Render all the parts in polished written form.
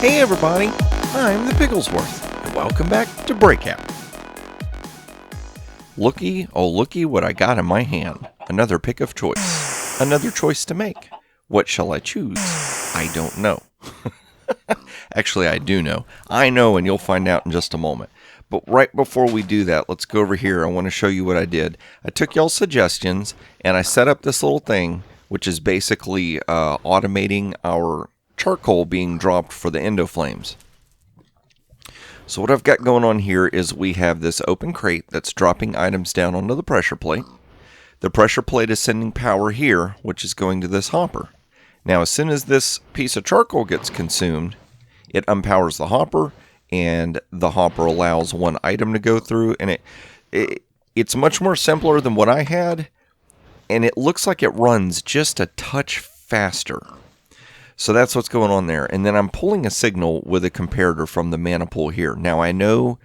Hey everybody, I'm the Pigglesworth, and welcome back to Breakout. Looky, oh looky what I got in my hand. Another pick of choice. Another choice to make. What shall I choose? I don't know. Actually, I do know. I know, and you'll find out in just a moment. But right before we do that, let's go over here. I want to show you what I did. I took y'all's suggestions, and I set up this little thing, which is basically automating our charcoal being dropped for the endoflames. So what I've got going on here is we have this open crate that's dropping items down onto the pressure plate. The pressure plate is sending power here, which is going to this hopper. Now, as soon as this piece of charcoal gets consumed, it unpowers the hopper, and the hopper allows one item to go through, and it's much more simpler than what I had, and it looks like it runs just a touch faster. So that's what's going on there. And then I'm pulling a signal with a comparator from the mana pool here. Now I know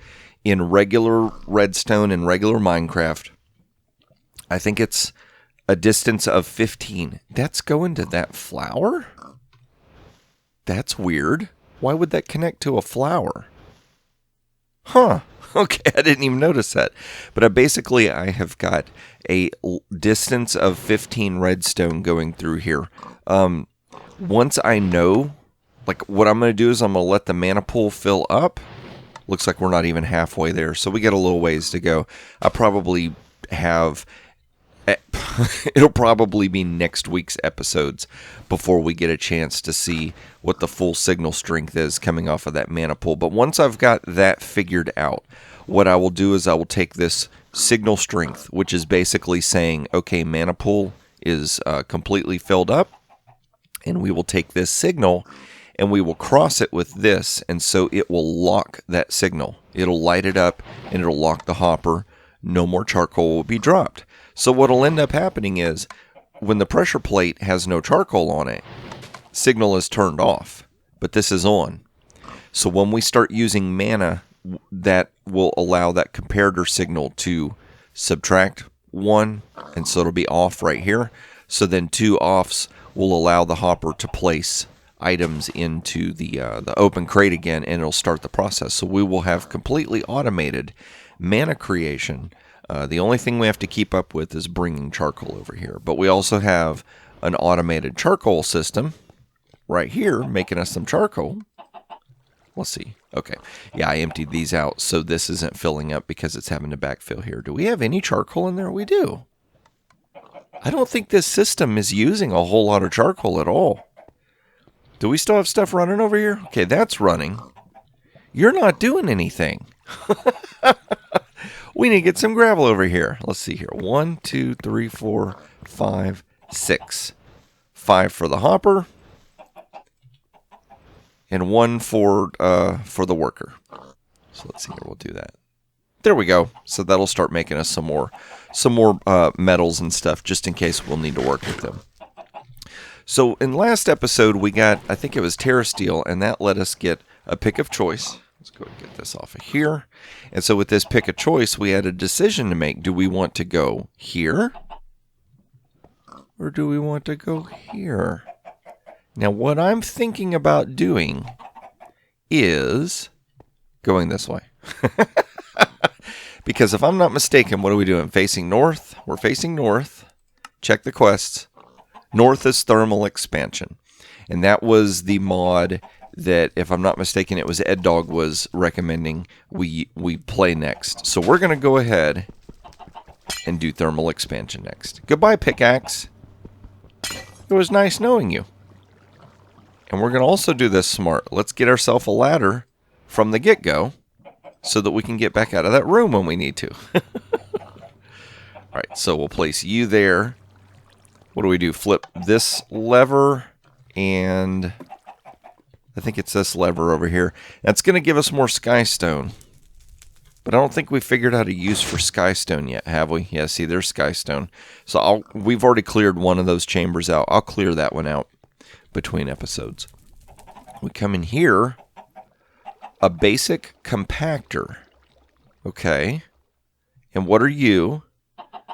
in regular redstone and regular Minecraft, I think it's a distance of 15. That's going to that flower? That's weird. Why would that connect to a flower? Huh. Okay, I didn't even notice that. But I have got a distance of 15 redstone going through here. Once I know, like what I'm going to do is I'm going to let the mana pool fill up. Looks like we're not even halfway there, so we got a little ways to go. I'll probably have, it'll probably be next week's episodes before we get a chance to see what the full signal strength is coming off of that mana pool. But once I've got that figured out, what I will do is I will take this signal strength, which is basically saying, okay, mana pool is completely filled up. And we will take this signal and we will cross it with this, and so it will lock that signal. It'll light it up and it'll lock the hopper. No more charcoal will be dropped. So what will end up happening is when the pressure plate has no charcoal on it, signal is turned off, but this is on. So when we start using mana, that will allow that comparator signal to subtract 1, and so it'll be off right here. So then 2 offs will allow the hopper to place items into the open crate again, and it'll start the process. So we will have completely automated mana creation. The only thing we have to keep up with is bringing charcoal over here. But we also have an automated charcoal system right here making us some charcoal. Let's see. Okay. Yeah, I emptied these out, so this isn't filling up because it's having to backfill here. Do we have any charcoal in there? We do. I don't think this system is using a whole lot of charcoal at all. Do we still have stuff running over here? Okay, that's running. You're not doing anything. We need to get some gravel over here. Let's see here. 1, 2, 3, 4, 5, 6. 5 for the hopper. And 1 for the worker. So let's see here. We'll do that. There we go. So that'll start making us some more metals and stuff, just in case we'll need to work with them. So in last episode, we got, I think it was Terra Steel, and that let us get a pick of choice. Let's go and get this off of here. And so with this pick of choice, we had a decision to make. Do we want to go here? Or do we want to go here? Now, what I'm thinking about doing is going this way. Because if I'm not mistaken, what are we doing? Facing north? We're facing north. Check the quests. North is thermal expansion. And that was the mod that, if I'm not mistaken, it was Ed Dog was recommending we play next. So we're going to go ahead and do thermal expansion next. Goodbye, pickaxe. It was nice knowing you. And we're going to also do this smart. Let's get ourselves a ladder from the get-go, so that we can get back out of that room when we need to. Alright, so we'll place you there. What do we do? Flip this lever, and I think it's this lever over here. That's going to give us more skystone. But I don't think we figured out how to use for skystone yet, have we? Yeah, see, there's skystone. So we've already cleared one of those chambers out. I'll clear that one out between episodes. We come in here. A basic compactor. Okay. And what are you?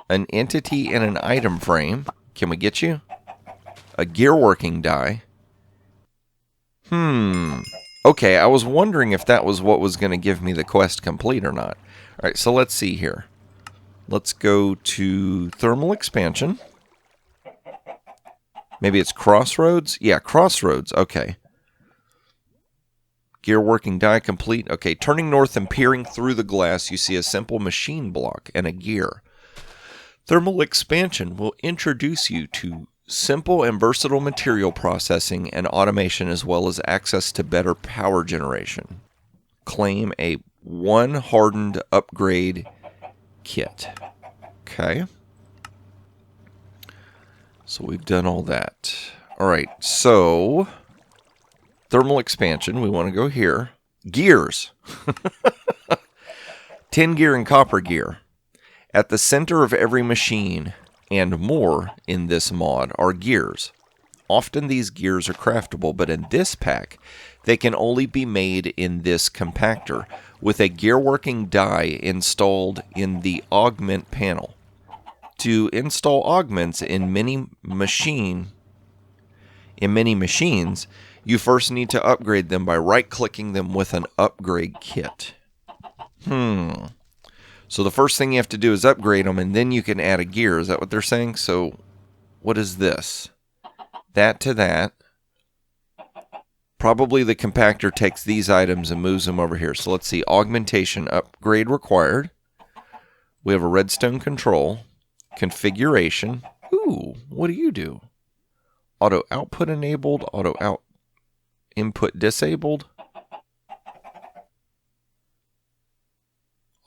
An entity and an item frame. Can we get you? A gear working die. Okay, I was wondering if that was what was going to give me the quest complete or not. All right, so let's see here. Let's go to thermal expansion. Maybe it's crossroads? Yeah, crossroads. Okay. Gear working die complete. Okay, turning north and peering through the glass, you see a simple machine block and a gear. Thermal expansion will introduce you to simple and versatile material processing and automation, as well as access to better power generation. Claim a 1 hardened upgrade kit. Okay. So we've done all that. All right, so thermal expansion, we want to go here. Gears. Tin gear and copper gear. At the center of every machine, and more in this mod, are gears. Often these gears are craftable, but in this pack, they can only be made in this compactor, with a gear working die installed in the augment panel. To install augments in many machines, you first need to upgrade them by right-clicking them with an upgrade kit. So the first thing you have to do is upgrade them, and then you can add a gear. Is that what they're saying? So what is this? That to that. Probably the compactor takes these items and moves them over here. So let's see. Augmentation upgrade required. We have a redstone control. Configuration. Ooh, what do you do? Auto output enabled. Auto out input disabled.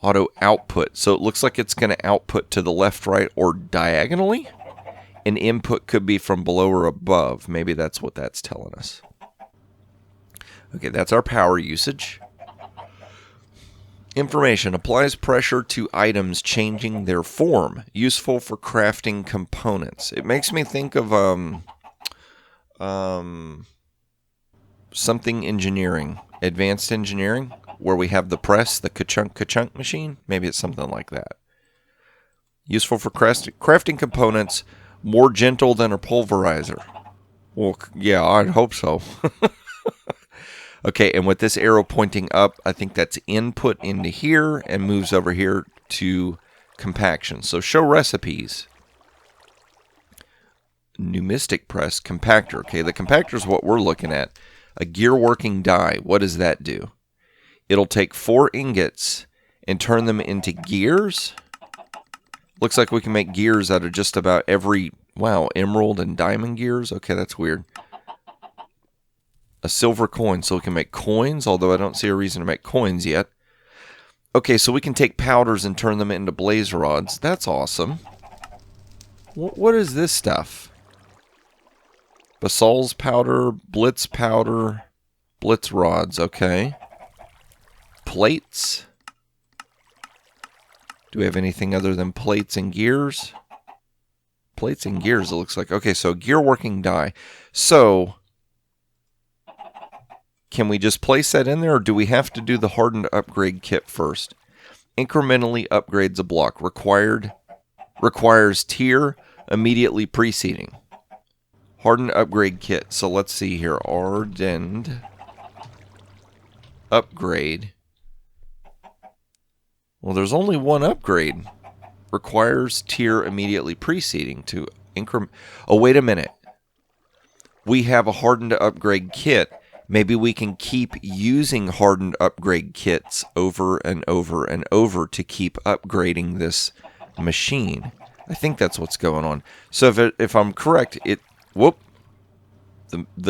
Auto output. So it looks like it's going to output to the left, right, or diagonally. An input could be from below or above. Maybe that's what that's telling us. Okay, that's our power usage. Information. Applies pressure to items changing their form. Useful for crafting components. It makes me think of something engineering. Advanced engineering, where we have the press, the ka-chunk machine. Maybe it's something like that. Useful for crafting components. More gentle than a pulverizer. Well, yeah, I'd hope so. Okay, and with this arrow pointing up, I think that's input into here and moves over here to compaction. So show recipes. Pneumatic press, compactor. Okay, the compactor is what we're looking at. A gear working die. What does that do? It'll take 4 ingots and turn them into gears. Looks like we can make gears out of just about every, wow, emerald and diamond gears. Okay, that's weird. A silver coin, so we can make coins, although I don't see a reason to make coins yet. Okay, so we can take powders and turn them into blaze rods. That's awesome. What is this stuff? Basal's powder, blitz powder, blitz rods, okay. Plates. Do we have anything other than plates and gears? Plates and gears, it looks like. Okay, so gear working die. So can we just place that in there, or do we have to do the hardened upgrade kit first? Incrementally upgrades a block. Requires tier immediately preceding. Hardened upgrade kit. So let's see here. Hardened upgrade. Well, there's only one upgrade. Requires tier immediately preceding to increment. Oh, wait a minute. We have a hardened upgrade kit. Maybe we can keep using hardened upgrade kits over and over and over to keep upgrading this machine. I think that's what's going on. So if I'm correct, the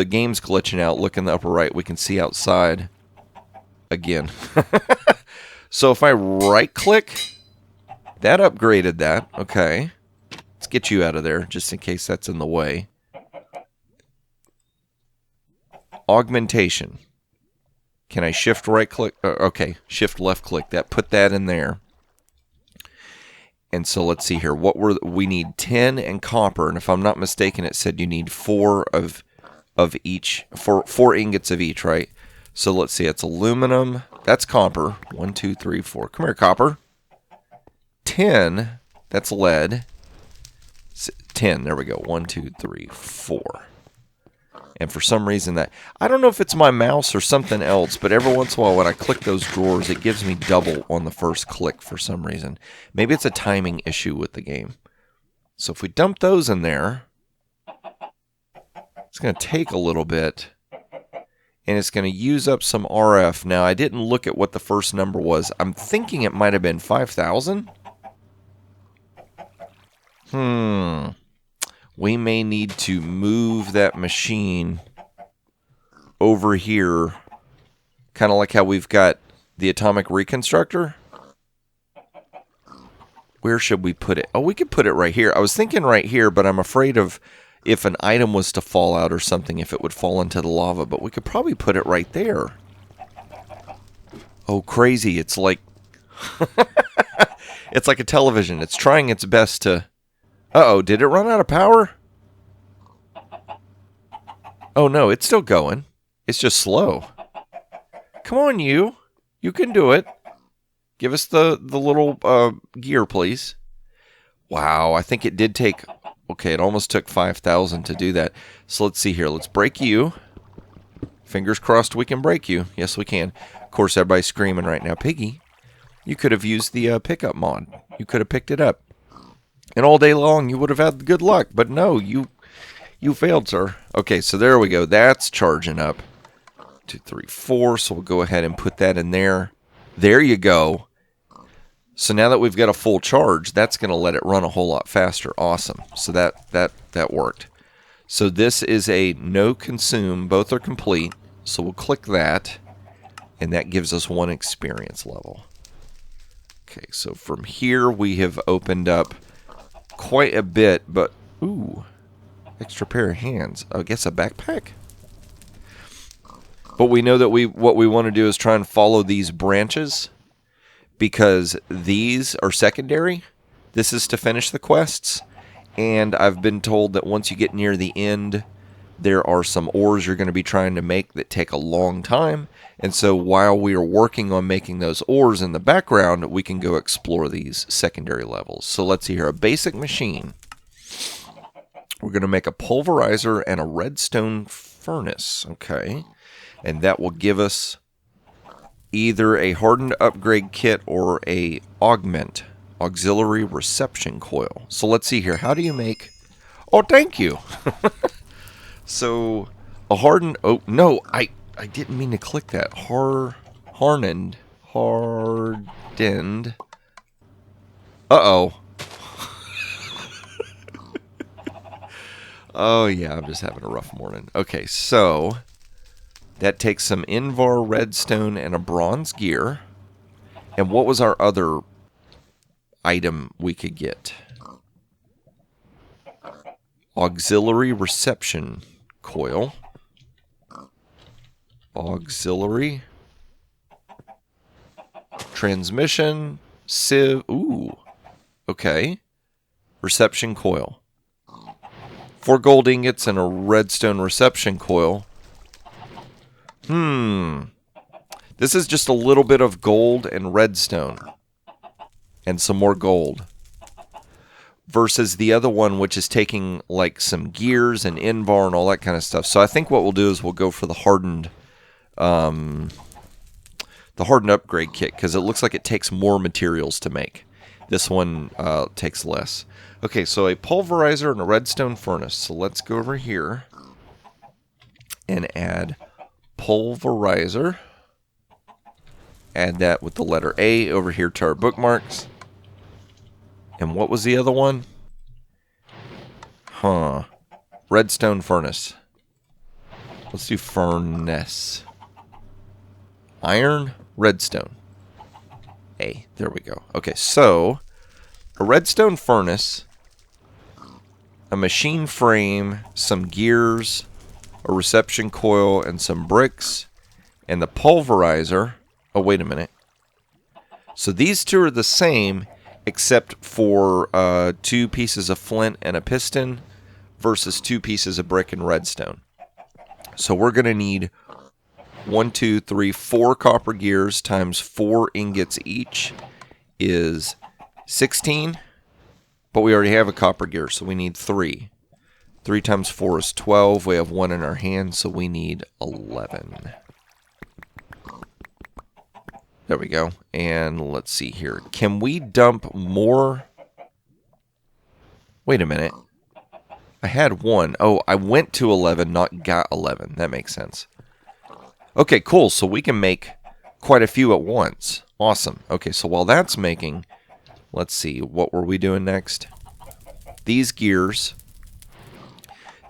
game's glitching out. Look in the upper right. We can see outside again. So if I right click, that upgraded that. Okay. Let's get you out of there just in case that's in the way. Augmentation. Can I shift right click? Okay, shift left click that. Put that in there. And so let's see here. We need tin and copper, and if I'm not mistaken, it said you need 4 of each, 4 ingots of each, right? So let's see. It's aluminum. That's copper. 1, 2, 3, 4. Come here, copper. Tin. That's lead. Tin. There we go. 1, 2, 3, 4. And for some reason I don't know if it's my mouse or something else, but every once in a while when I click those drawers, it gives me double on the first click for some reason. Maybe it's a timing issue with the game. So if we dump those in there, it's going to take a little bit, and it's going to use up some RF. Now, I didn't look at what the first number was. I'm thinking it might have been 5,000. We may need to move that machine over here, kind of like how we've got the atomic reconstructor. Where should we put it? Oh, we could put it right here. I was thinking right here, but I'm afraid of if an item was to fall out or something, if it would fall into the lava. But we could probably put it right there. Oh, crazy. It's like... it's like a television. It's trying its best to... Uh-oh, did it run out of power? Oh, no, it's still going. It's just slow. Come on, you. You can do it. Give us the little gear, please. Wow, I think it did take... Okay, it almost took 5,000 to do that. So let's see here. Let's break you. Fingers crossed we can break you. Yes, we can. Of course, everybody's screaming right now. Piggy, you could have used the pickup mod. You could have picked it up. And all day long, you would have had good luck. But no, you failed, sir. Okay, so there we go. That's charging up. 2, 3, 4. So we'll go ahead and put that in there. There you go. So now that we've got a full charge, that's going to let it run a whole lot faster. Awesome. So that worked. So this is a no consume. Both are complete. So we'll click that, and that gives us 1 experience level. Okay, so from here we have opened up quite a bit, but ooh, extra pair of hands. I guess a backpack. But we know that what we want to do is try and follow these branches, because these are secondary. This is to finish the quests, and I've been told that once you get near the end, there are some ores you're going to be trying to make that take a long time, and so while we are working on making those ores in the background, we can go explore these secondary levels. So let's see here, a basic machine. We're going to make a pulverizer and a redstone furnace, okay, and that will give us either a hardened upgrade kit or a augment auxiliary reception coil. So let's see here. How do you make... Oh, thank you. So a hardened... Oh, no, I didn't mean to click that. Hardened. Uh-oh. Oh, yeah, I'm just having a rough morning. Okay, so... that takes some Invar redstone and a bronze gear. And what was our other item we could get? Auxiliary reception coil. Auxiliary. Transmission. Sieve. Ooh. Okay. Reception coil. 4 gold ingots and a redstone reception coil. This is just a little bit of gold and redstone. And some more gold. Versus the other one, which is taking like some gears and Invar and all that kind of stuff. So I think what we'll do is we'll go for the hardened upgrade kit, because it looks like it takes more materials to make. This one takes less. Okay, so a pulverizer and a redstone furnace. So let's go over here and add pulverizer. Add that with the letter A over here to our bookmarks. And what was the other one? Redstone furnace. Let's do furnace. Iron, redstone. A. There we go. Okay, so a redstone furnace, a machine frame, some gears, a reception coil, and some bricks, and the pulverizer. Oh, wait a minute. So these two are the same, except for 2 pieces of flint and a piston versus 2 pieces of brick and redstone. So we're going to need 1, 2, 3, 4 copper gears times 4 ingots each is 16. But we already have a copper gear, so we need 3. 3 times 4 is 12. We have 1 in our hand, so we need 11. There we go. And let's see here. Can we dump more? Wait a minute. I had 1. Oh, I went to 11, not got 11. That makes sense. Okay, cool. So we can make quite a few at once. Awesome. Okay, so while that's making, let's see. What were we doing next? These gears.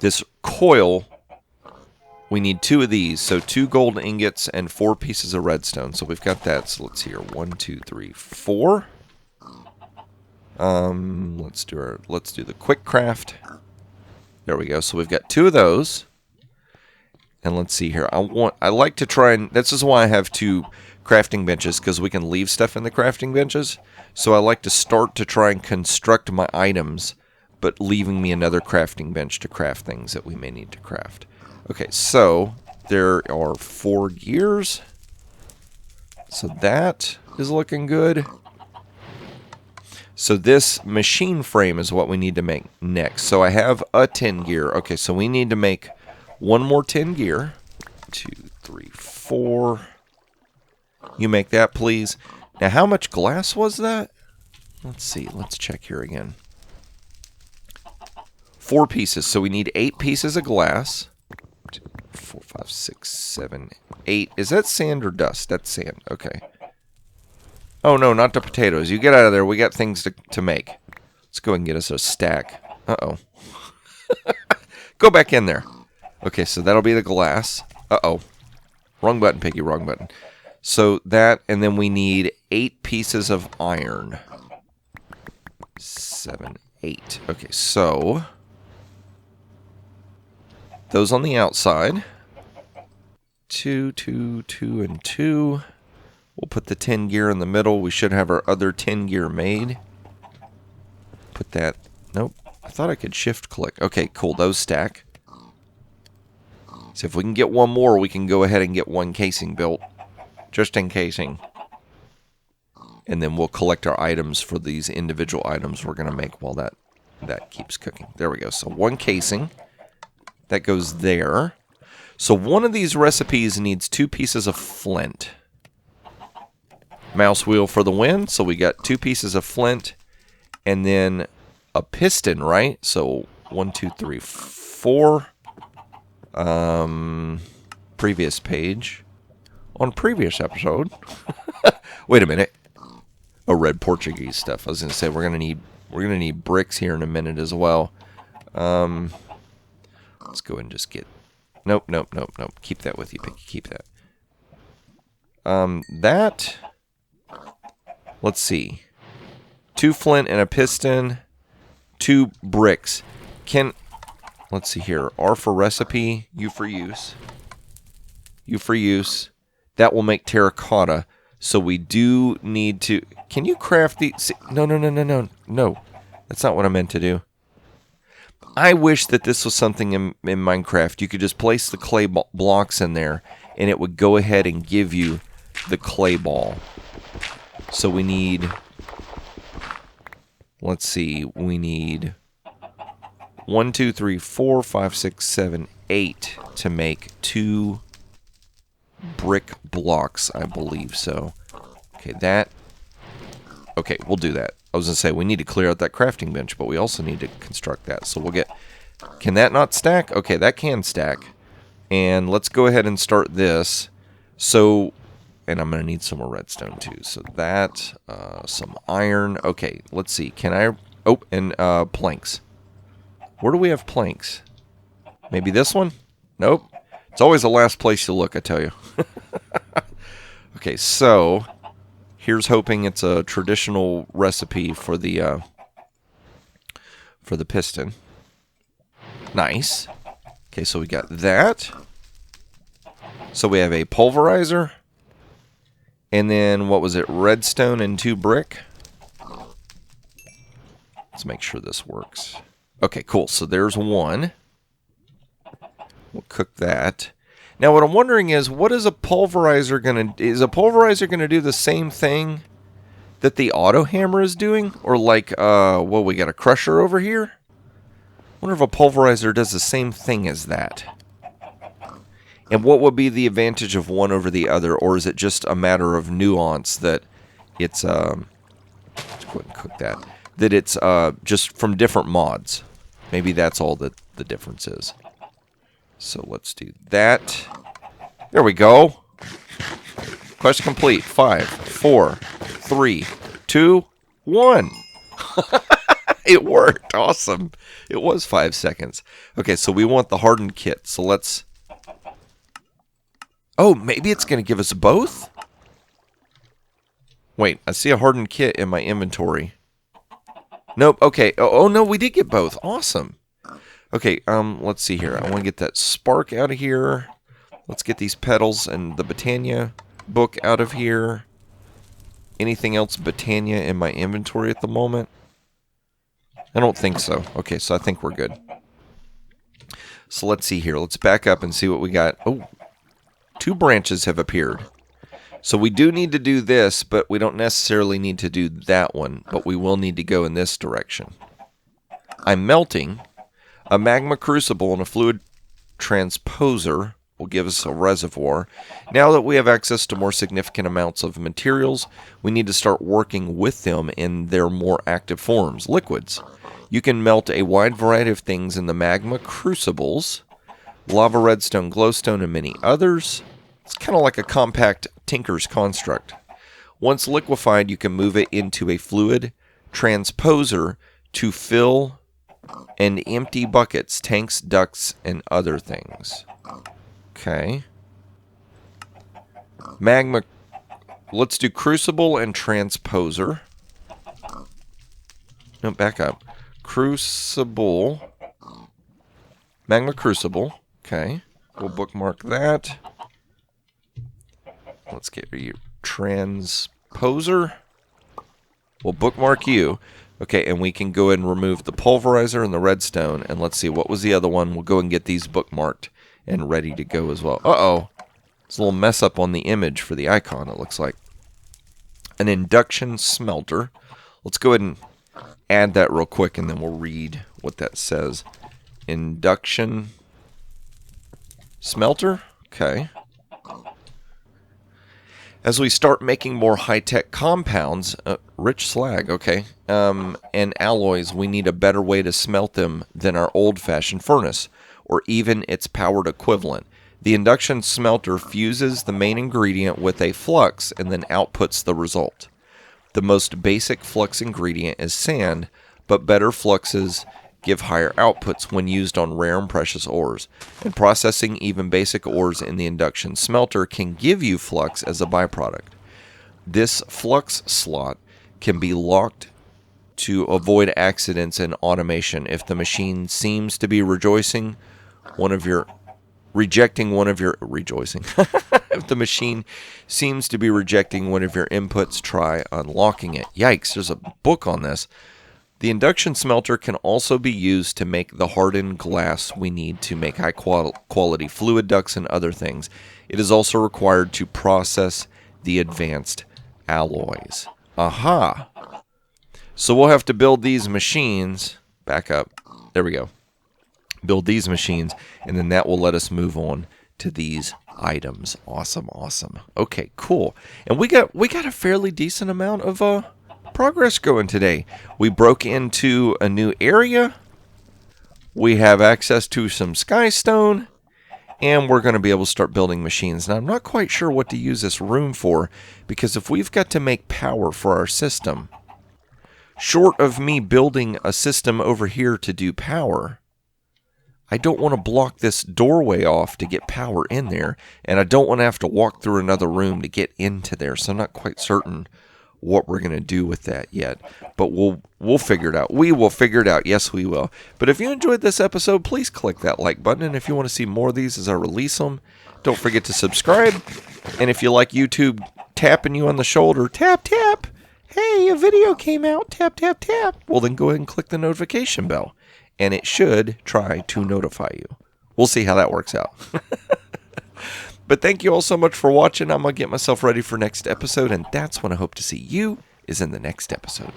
This coil, we need 2 of these. So 2 gold ingots and 4 pieces of redstone. So we've got that. So let's see here. 1, 2, 3, 4. Let's do the quick craft. There we go. So we've got 2 of those. And let's see here. I like to try and this is why I have 2 crafting benches, because we can leave stuff in the crafting benches. So I like to start to try and construct my items, but leaving me another crafting bench to craft things that we may need to craft. Okay, so there are 4 gears. So that is looking good. So this machine frame is what we need to make next. So I have a 10 gear. Okay, so we need to make 1 more 10 gear. 2, 3, 4. You make that, please. Now, how much glass was that? Let's see. Let's check here again. 4 pieces. So we need 8 pieces of glass. 2, 4, 5, 6, 7, 8. Is that sand or dust? That's sand. Okay. Oh, no, not the potatoes. You get out of there. We got things to make. Let's go and get us a stack. Uh-oh. Go back in there. Okay, so that'll be the glass. Uh-oh. Wrong button, Piggy. Wrong button. So that, and then we need 8 pieces of iron. 7, 8. Okay, so those on the outside. 2, 2, 2, and 2. We'll put the 10 gear in the middle. We should have our other 10 gear made. Put that. Nope. I thought I could shift click. Okay, cool. Those stack. So if we can get 1 more, we can go ahead and get 1 casing built. Just in casing. And then we'll collect our items for these individual items we're going to make while that keeps cooking. There we go. So 1 casing. That goes there. So one of these recipes needs 2 pieces of flint. Mouse wheel for the win. So we got 2 pieces of flint. And then a piston, right? So 1, 2, 3, 4. Previous page. On previous episode. Wait a minute. Oh, red Portuguese stuff. I was gonna say we're gonna need bricks here in a minute as well. Let's go and just get. Nope. Keep that with you, Picky. Keep that. That. Let's see. 2 flint and a piston. 2 bricks. Let's see here. R for recipe. U for use. U for use. That will make terracotta. So we do need to... Can you craft the... No. No. That's not what I meant to do. I wish that this was something in Minecraft. You could just place the clay blocks in there, and it would go ahead and give you the clay ball. So we need... Let's see. We need 1, 2, 3, 4, 5, 6, 7, 8 to make 2 brick blocks, I believe so. Okay, that... Okay, we'll do that. I was going to say, we need to clear out that crafting bench, but we also need to construct that. So we'll get... Can that not stack? Okay, that can stack. And let's go ahead and start this. So... And I'm going to need some more redstone, too. So that, some iron. Okay, let's see. Can I... Oh, and planks. Where do we have planks? Maybe this one? Nope. It's always the last place you look, I tell you. Okay, so... Here's hoping it's a traditional recipe for the piston. Nice. Okay, so we got that. So we have a pulverizer. And then, what was it? Redstone and 2 brick. Let's make sure this works. Okay, cool. So there's 1. We'll cook that. Now, what I'm wondering is, what is a pulverizer going to... Is a pulverizer going to do the same thing that the auto hammer is doing? Or like, well, we got a crusher over here? wonder if a pulverizer does the same thing as that. And what would be the advantage of one over the other, or is it just a matter of nuance that it's let's go ahead and cook that. That it's just from different mods. Maybe that's all that the difference is. So let's do that. There we go. Quest complete. 5, 4, 3, 2, 1. It worked. Awesome. It was 5 seconds. Okay, so we want the hardened kit. So let's... Oh, maybe it's going to give us both? Wait, I see a hardened kit in my inventory. Nope, okay. Oh, no, we did get both. Awesome. Okay, let's see here. I want to get that spark out of here. Let's get these petals and the Botania book out of here. Anything else Botania in my inventory at the moment? I don't think so. Okay, so I think we're good. So let's see here. Let's back up and see what we got. Oh, 2 branches have appeared. So we do need to do this, but we don't necessarily need to do that one. But we will need to go in this direction. I'm melting. A magma crucible and a fluid transposer will give us a reservoir. Now that we have access to more significant amounts of materials, we need to start working with them in their more active forms, liquids. You can melt a wide variety of things in the magma crucibles, lava, redstone, glowstone, and many others. It's kind of like a compact tinker's construct. Once liquefied, you can move it into a fluid transposer to fill and empty buckets, tanks, ducts, and other things. Okay. Magma. Let's do crucible and transposer. No, back up. Crucible. Magma crucible. Okay. We'll bookmark that. Let's get your transposer. We'll bookmark you. Okay, and we can go ahead and remove the pulverizer and the redstone. And let's see, what was the other one? We'll go and get these bookmarked and ready to go as well. Uh-oh. It's a little mess up on the image for the icon, it looks like. An induction smelter. Let's go ahead and add that real quick, and then we'll read what that says. Induction smelter? Okay. As we start making more high-tech compounds, rich slag, okay, and alloys, we need a better way to smelt them than our old-fashioned furnace, or even its powered equivalent. The induction smelter fuses the main ingredient with a flux and then outputs the result. The most basic flux ingredient is sand, but better fluxes give higher outputs when used on rare and precious ores. And processing even basic ores in the induction smelter can give you flux as a byproduct. This flux slot can be locked to avoid accidents and automation. If the machine seems to be rejecting one of your if the machine seems to be rejecting one of your inputs, try unlocking it. Yikes, there's a book on this. The induction smelter can also be used to make the hardened glass we need to make high quality fluid ducts and other things. It is also required to process the advanced alloys. Aha! So we'll have to build these machines. Back up. There we go. Build these machines, and then that will let us move on to these items. Awesome, awesome. Okay, cool. And we got a fairly decent amount of progress going today. We broke into a new area. We have access to some skystone, and we're going to be able to start building machines. Now, I'm not quite sure what to use this room for, because if we've got to make power for our system, short of me building a system over here to do power, I don't want to block this doorway off to get power in there, and I don't want to have to walk through another room to get into there, so I'm not quite certain what we're going to do with that yet. But we'll figure it out. We will figure it out. Yes, we will. But if you enjoyed this episode, please click that like button, and if you want to see more of these as I release them, don't forget to subscribe. And if you like YouTube tapping you on the shoulder, tap, tap. Hey, a video came out. Tap, tap, tap. Well, then go ahead and click the notification bell, and it should try to notify you. We'll see how that works out. But thank you all so much for watching. I'm going to get myself ready for next episode, and that's when I hope to see you is in the next episode.